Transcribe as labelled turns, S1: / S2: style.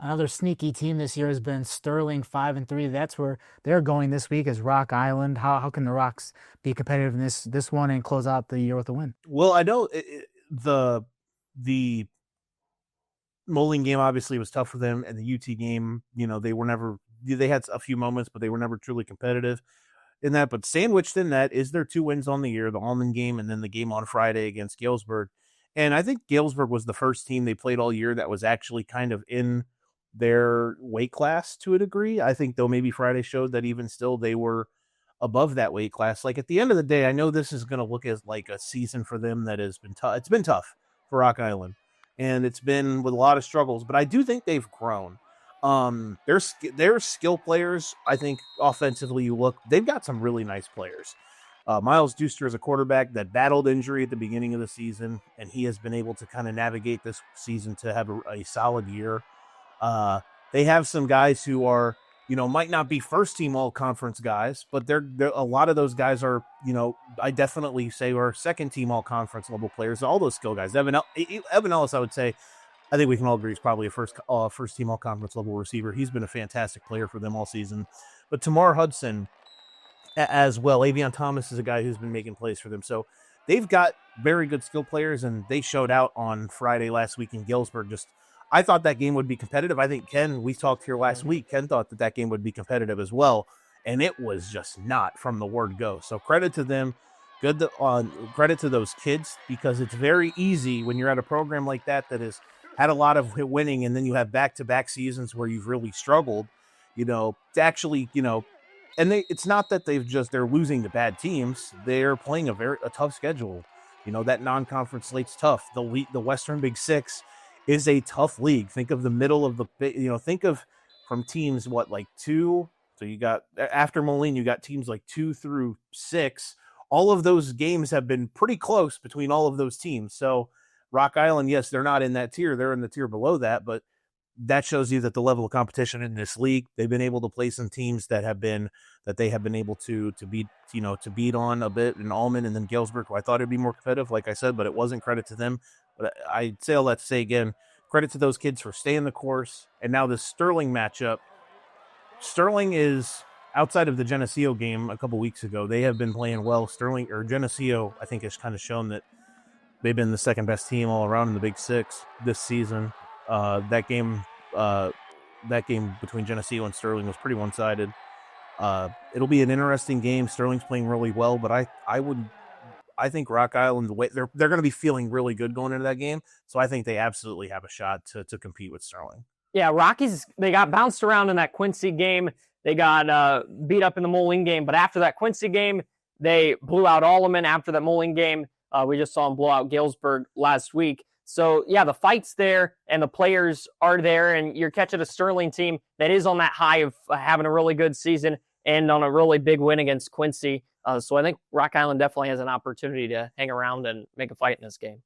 S1: Another sneaky team this year has been Sterling 5-3. That's where they're going this week is Rock Island. How can the Rocks be competitive in this one and close out the year with a win?
S2: Well, I know the Moline game obviously was tough for them, and the UT game, they had a few moments, but they were never truly competitive in that. But sandwiched in that is their 2 wins on the year, the Almond game and then the game on Friday against Galesburg. And I think Galesburg was the first team they played all year that was actually kind of in their weight class to a degree. I think though maybe Friday showed that even still they were above that weight class. Like at the end of the day, I know this is going to look as like a season for them that has been tough. It's been tough for Rock Island, and it's been with a lot of struggles. But I do think they've grown. Their skill players. I think offensively, they've got some really nice players. Miles Deuster is a quarterback that battled injury at the beginning of the season, and he has been able to kind of navigate this season to have a solid year. They have some guys who are, might not be first team all conference guys, but they're a lot of those guys are, I definitely say are second team all conference level players. All those skill guys. Evan Ellis, I would say, I think we can all agree is probably a first team all conference level receiver. He's been a fantastic player for them all season. But Tamar Hudson as well. Avion Thomas is a guy who's been making plays for them. So they've got very good skill players, and they showed out on Friday last week in Galesburg. I thought that game would be competitive. I think we talked here last week. Ken thought that game would be competitive as well, and it was just not from the word go. So credit to them. Credit to those kids, because it's very easy when you're at a program like that has had a lot of winning, and then you have back-to-back seasons where you've really struggled, to actually, and it's not that they're losing to bad teams. They're playing a tough schedule. That non-conference slate's tough. The Western Big Six is a tough league. Think of the middle of think of from teams, like 2. So you got, after Moline, you got teams like 2 through 6. All of those games have been pretty close between all of those teams. So Rock Island, yes, they're not in that tier. They're in the tier below that, but that shows you that the level of competition in this league, they've been able to play some teams that they have been able to beat on a bit in Almond and then Galesburg, who I thought it'd be more competitive, like I said, but it wasn't. Credit to them. But I'd say all that to say again, credit to those kids for staying the course. And now this Sterling matchup. Sterling is outside of the Geneseo game a couple weeks ago. They have been playing well. Geneseo, I think, has kind of shown that they've been the second best team all around in the Big Six this season. That game between Geneseo and Sterling was pretty one-sided. It'll be an interesting game. Sterling's playing really well, but I think Rock Island, they're going to be feeling really good going into that game. So I think they absolutely have a shot to compete with Sterling.
S3: Yeah, Rockies, they got bounced around in that Quincy game. They got beat up in the Moline game, but after that Quincy game, they blew out Alleman. After that Moline game, we just saw them blow out Galesburg last week. So, yeah, the fight's there, and the players are there, and you're catching a Sterling team that is on that high of having a really good season and on a really big win against Quincy. So I think Rock Island definitely has an opportunity to hang around and make a fight in this game.